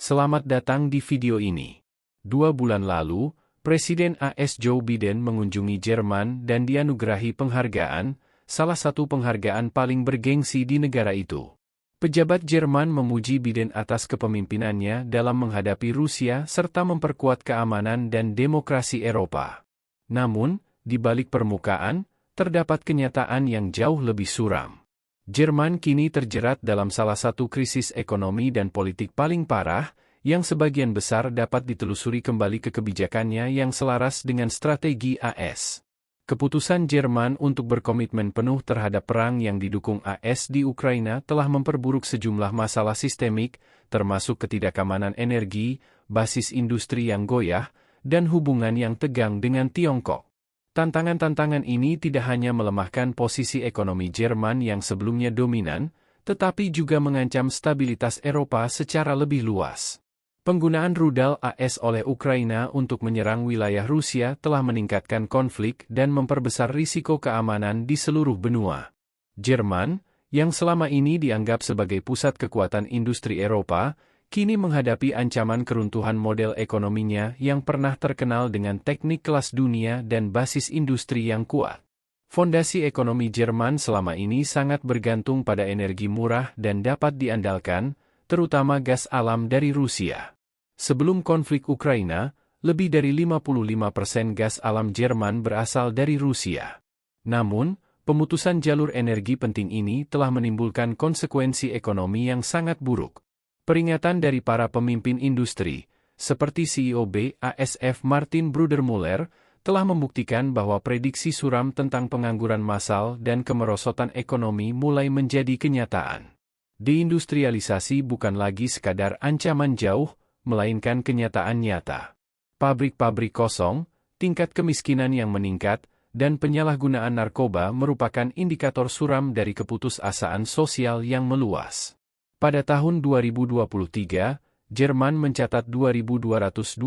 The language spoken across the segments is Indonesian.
Selamat datang di video ini. 2 bulan lalu, Presiden AS Joe Biden mengunjungi Jerman dan dianugerahi penghargaan, salah satu penghargaan paling bergengsi di negara itu. Pejabat Jerman memuji Biden atas kepemimpinannya dalam menghadapi Rusia serta memperkuat keamanan dan demokrasi Eropa. Namun, di balik permukaan, terdapat kenyataan yang jauh lebih suram. Jerman kini terjerat dalam salah satu krisis ekonomi dan politik paling parah, yang sebagian besar dapat ditelusuri kembali ke kebijakannya yang selaras dengan strategi AS. Keputusan Jerman untuk berkomitmen penuh terhadap perang yang didukung AS di Ukraina telah memperburuk sejumlah masalah sistemik, termasuk ketidakamanan energi, basis industri yang goyah, dan hubungan yang tegang dengan Tiongkok. Tantangan-tantangan ini tidak hanya melemahkan posisi ekonomi Jerman yang sebelumnya dominan, tetapi juga mengancam stabilitas Eropa secara lebih luas. Penggunaan rudal AS oleh Ukraina untuk menyerang wilayah Rusia telah meningkatkan konflik dan memperbesar risiko keamanan di seluruh benua. Jerman, yang selama ini dianggap sebagai pusat kekuatan industri Eropa, kini menghadapi ancaman keruntuhan model ekonominya yang pernah terkenal dengan teknik kelas dunia dan basis industri yang kuat. Fondasi ekonomi Jerman selama ini sangat bergantung pada energi murah dan dapat diandalkan, terutama gas alam dari Rusia. Sebelum konflik Ukraina, lebih dari 55% gas alam Jerman berasal dari Rusia. Namun, pemutusan jalur energi penting ini telah menimbulkan konsekuensi ekonomi yang sangat buruk. Peringatan dari para pemimpin industri, seperti CEO BASF Martin Brudermüller, telah membuktikan bahwa prediksi suram tentang pengangguran massal dan kemerosotan ekonomi mulai menjadi kenyataan. Deindustrialisasi bukan lagi sekadar ancaman jauh, melainkan kenyataan nyata. Pabrik-pabrik kosong, tingkat kemiskinan yang meningkat, dan penyalahgunaan narkoba merupakan indikator suram dari keputusasaan sosial yang meluas. Pada tahun 2023, Jerman mencatat 2.227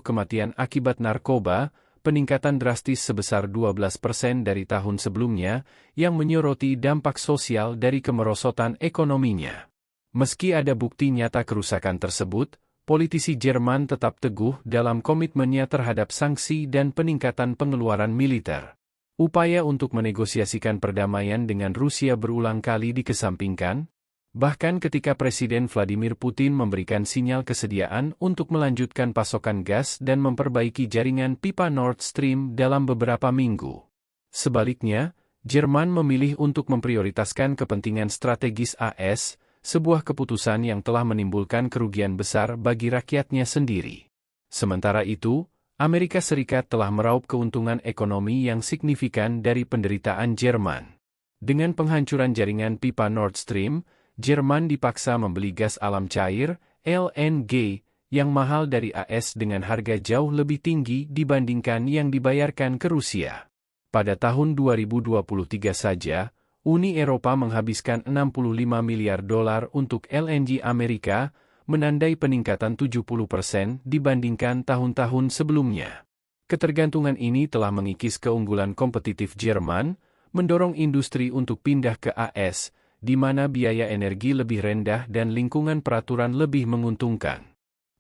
kematian akibat narkoba, peningkatan drastis sebesar 12% dari tahun sebelumnya, yang menyoroti dampak sosial dari kemerosotan ekonominya. Meski ada bukti nyata kerusakan tersebut, politisi Jerman tetap teguh dalam komitmennya terhadap sanksi dan peningkatan pengeluaran militer. Upaya untuk menegosiasikan perdamaian dengan Rusia berulang kali dikesampingkan, bahkan ketika Presiden Vladimir Putin memberikan sinyal kesediaan untuk melanjutkan pasokan gas dan memperbaiki jaringan pipa Nord Stream dalam beberapa minggu. Sebaliknya, Jerman memilih untuk memprioritaskan kepentingan strategis AS, sebuah keputusan yang telah menimbulkan kerugian besar bagi rakyatnya sendiri. Sementara itu, Amerika Serikat telah meraup keuntungan ekonomi yang signifikan dari penderitaan Jerman. Dengan penghancuran jaringan pipa Nord Stream, Jerman dipaksa membeli gas alam cair, LNG, yang mahal dari AS dengan harga jauh lebih tinggi dibandingkan yang dibayarkan ke Rusia. Pada tahun 2023 saja, Uni Eropa menghabiskan 65 miliar dolar untuk LNG Amerika, menandai peningkatan 70% dibandingkan tahun-tahun sebelumnya. Ketergantungan ini telah mengikis keunggulan kompetitif Jerman, mendorong industri untuk pindah ke AS, di mana biaya energi lebih rendah dan lingkungan peraturan lebih menguntungkan.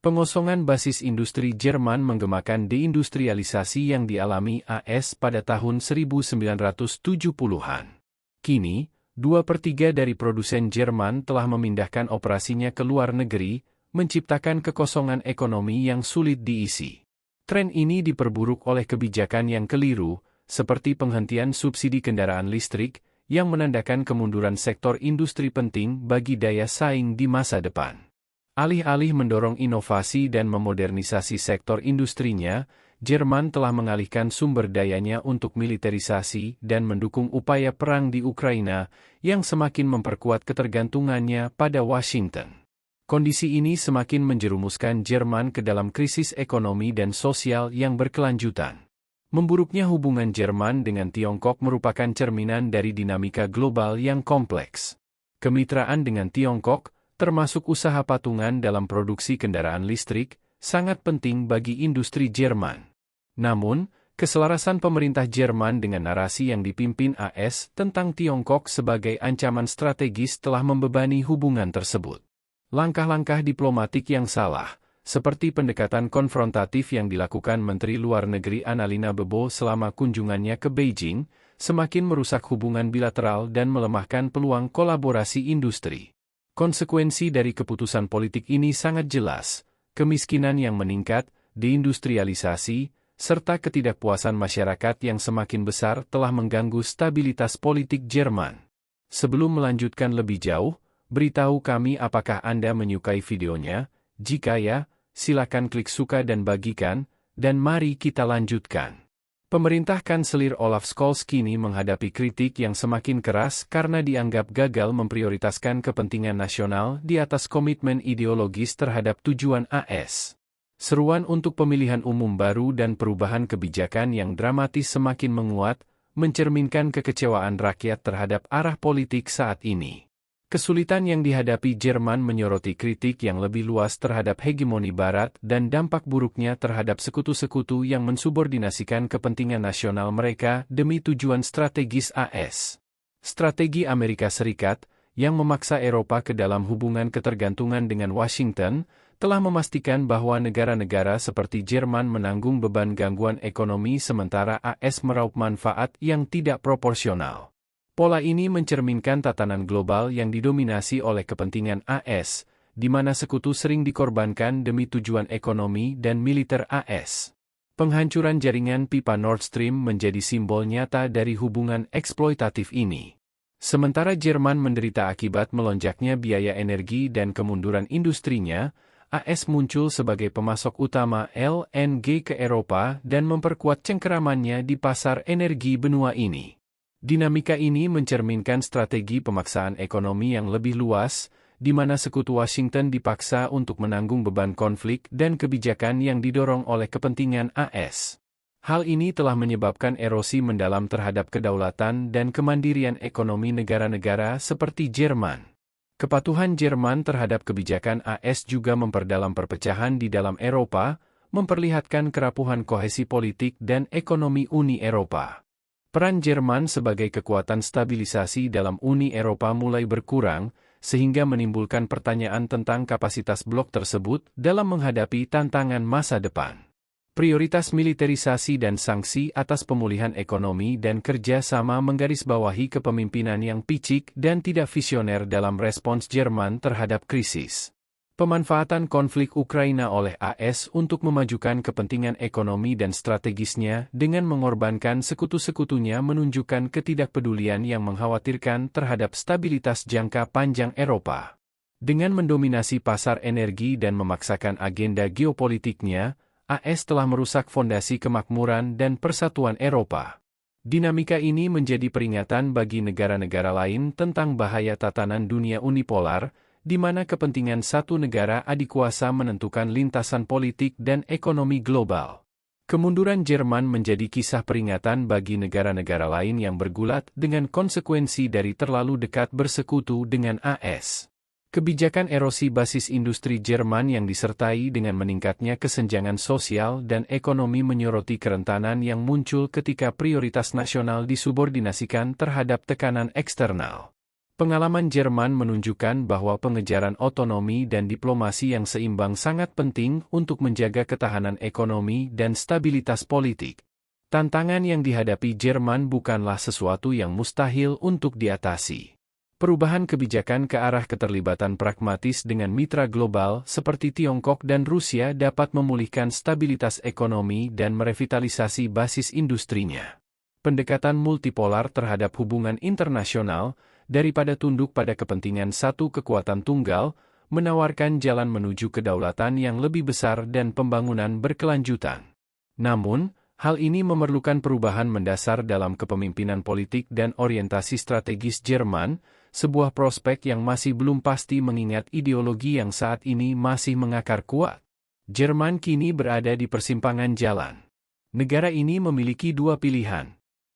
Pengosongan basis industri Jerman menggemakan deindustrialisasi yang dialami AS pada tahun 1970-an. Kini, 2/3 dari produsen Jerman telah memindahkan operasinya ke luar negeri, menciptakan kekosongan ekonomi yang sulit diisi. Tren ini diperburuk oleh kebijakan yang keliru, seperti penghentian subsidi kendaraan listrik, yang menandakan kemunduran sektor industri penting bagi daya saing di masa depan. Alih-alih mendorong inovasi dan memodernisasi sektor industrinya, Jerman telah mengalihkan sumber dayanya untuk militerisasi dan mendukung upaya perang di Ukraina yang semakin memperkuat ketergantungannya pada Washington. Kondisi ini semakin menjerumuskan Jerman ke dalam krisis ekonomi dan sosial yang berkelanjutan. Memburuknya hubungan Jerman dengan Tiongkok merupakan cerminan dari dinamika global yang kompleks. Kemitraan dengan Tiongkok, termasuk usaha patungan dalam produksi kendaraan listrik, sangat penting bagi industri Jerman. Namun, keselarasan pemerintah Jerman dengan narasi yang dipimpin AS tentang Tiongkok sebagai ancaman strategis telah membebani hubungan tersebut. Langkah-langkah diplomatik yang salah, seperti pendekatan konfrontatif yang dilakukan Menteri Luar Negeri Annalena Baerbock selama kunjungannya ke Beijing, semakin merusak hubungan bilateral dan melemahkan peluang kolaborasi industri. Konsekuensi dari keputusan politik ini sangat jelas: kemiskinan yang meningkat, deindustrialisasi, serta ketidakpuasan masyarakat yang semakin besar telah mengganggu stabilitas politik Jerman. Sebelum melanjutkan lebih jauh, beritahu kami apakah Anda menyukai videonya. Jika ya, silakan klik suka dan bagikan, dan mari kita lanjutkan. Pemerintah Kanselir Olaf Scholz kini menghadapi kritik yang semakin keras karena dianggap gagal memprioritaskan kepentingan nasional di atas komitmen ideologis terhadap tujuan AS. Seruan untuk pemilihan umum baru dan perubahan kebijakan yang dramatis semakin menguat, mencerminkan kekecewaan rakyat terhadap arah politik saat ini. Kesulitan yang dihadapi Jerman menyoroti kritik yang lebih luas terhadap hegemoni Barat dan dampak buruknya terhadap sekutu-sekutu yang mensubordinasikan kepentingan nasional mereka demi tujuan strategis AS. Strategi Amerika Serikat, yang memaksa Eropa ke dalam hubungan ketergantungan dengan Washington, telah memastikan bahwa negara-negara seperti Jerman menanggung beban gangguan ekonomi sementara AS meraup manfaat yang tidak proporsional. Pola ini mencerminkan tatanan global yang didominasi oleh kepentingan AS, di mana sekutu sering dikorbankan demi tujuan ekonomi dan militer AS. Penghancuran jaringan pipa Nord Stream menjadi simbol nyata dari hubungan eksploitatif ini. Sementara Jerman menderita akibat melonjaknya biaya energi dan kemunduran industrinya, AS muncul sebagai pemasok utama LNG ke Eropa dan memperkuat cengkeramannya di pasar energi benua ini. Dinamika ini mencerminkan strategi pemaksaan ekonomi yang lebih luas, di mana sekutu Washington dipaksa untuk menanggung beban konflik dan kebijakan yang didorong oleh kepentingan AS. Hal ini telah menyebabkan erosi mendalam terhadap kedaulatan dan kemandirian ekonomi negara-negara seperti Jerman. Kepatuhan Jerman terhadap kebijakan AS juga memperdalam perpecahan di dalam Eropa, memperlihatkan kerapuhan kohesi politik dan ekonomi Uni Eropa. Peran Jerman sebagai kekuatan stabilisasi dalam Uni Eropa mulai berkurang, sehingga menimbulkan pertanyaan tentang kapasitas blok tersebut dalam menghadapi tantangan masa depan. Prioritas militerisasi dan sanksi atas pemulihan ekonomi dan kerja sama menggarisbawahi kepemimpinan yang picik dan tidak visioner dalam respons Jerman terhadap krisis. Pemanfaatan konflik Ukraina oleh AS untuk memajukan kepentingan ekonomi dan strategisnya dengan mengorbankan sekutu-sekutunya menunjukkan ketidakpedulian yang mengkhawatirkan terhadap stabilitas jangka panjang Eropa. Dengan mendominasi pasar energi dan memaksakan agenda geopolitiknya, AS telah merusak fondasi kemakmuran dan persatuan Eropa. Dinamika ini menjadi peringatan bagi negara-negara lain tentang bahaya tatanan dunia unipolar, di mana kepentingan satu negara adikuasa menentukan lintasan politik dan ekonomi global. Kemunduran Jerman menjadi kisah peringatan bagi negara-negara lain yang bergulat dengan konsekuensi dari terlalu dekat bersekutu dengan AS. Kebijakan erosi basis industri Jerman yang disertai dengan meningkatnya kesenjangan sosial dan ekonomi menyoroti kerentanan yang muncul ketika prioritas nasional disubordinasikan terhadap tekanan eksternal. Pengalaman Jerman menunjukkan bahwa pengejaran otonomi dan diplomasi yang seimbang sangat penting untuk menjaga ketahanan ekonomi dan stabilitas politik. Tantangan yang dihadapi Jerman bukanlah sesuatu yang mustahil untuk diatasi. Perubahan kebijakan ke arah keterlibatan pragmatis dengan mitra global seperti Tiongkok dan Rusia dapat memulihkan stabilitas ekonomi dan merevitalisasi basis industrinya. Pendekatan multipolar terhadap hubungan internasional, daripada tunduk pada kepentingan satu kekuatan tunggal, menawarkan jalan menuju kedaulatan yang lebih besar dan pembangunan berkelanjutan. Namun, hal ini memerlukan perubahan mendasar dalam kepemimpinan politik dan orientasi strategis Jerman, sebuah prospek yang masih belum pasti mengingat ideologi yang saat ini masih mengakar kuat. Jerman kini berada di persimpangan jalan. Negara ini memiliki dua pilihan: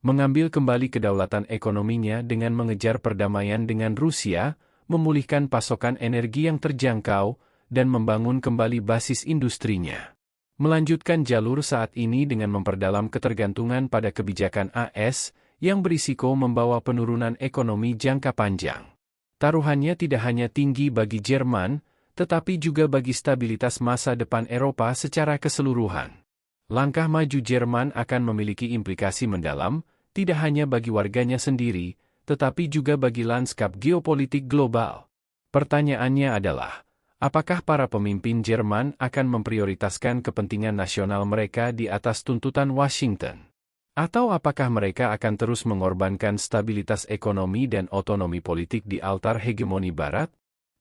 mengambil kembali kedaulatan ekonominya dengan mengejar perdamaian dengan Rusia, memulihkan pasokan energi yang terjangkau, dan membangun kembali basis industrinya. Melanjutkan jalur saat ini dengan memperdalam ketergantungan pada kebijakan AS, yang berisiko membawa penurunan ekonomi jangka panjang. Taruhannya tidak hanya tinggi bagi Jerman, tetapi juga bagi stabilitas masa depan Eropa secara keseluruhan. Langkah maju Jerman akan memiliki implikasi mendalam, tidak hanya bagi warganya sendiri, tetapi juga bagi lanskap geopolitik global. Pertanyaannya adalah, apakah para pemimpin Jerman akan memprioritaskan kepentingan nasional mereka di atas tuntutan Washington? Atau apakah mereka akan terus mengorbankan stabilitas ekonomi dan otonomi politik di altar hegemoni Barat?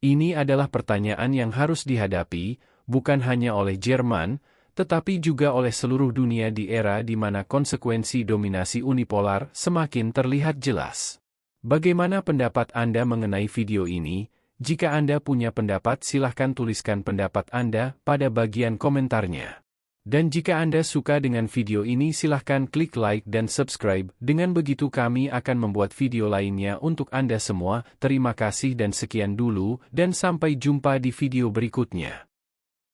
Ini adalah pertanyaan yang harus dihadapi, bukan hanya oleh Jerman, tetapi juga oleh seluruh dunia di era di mana konsekuensi dominasi unipolar semakin terlihat jelas. Bagaimana pendapat Anda mengenai video ini? Jika Anda punya pendapat, silahkan tuliskan pendapat Anda pada bagian komentarnya. Dan jika Anda suka dengan video ini, silahkan klik like dan subscribe. Dengan begitu kami akan membuat video lainnya untuk Anda semua. Terima kasih dan sekian dulu, dan sampai jumpa di video berikutnya.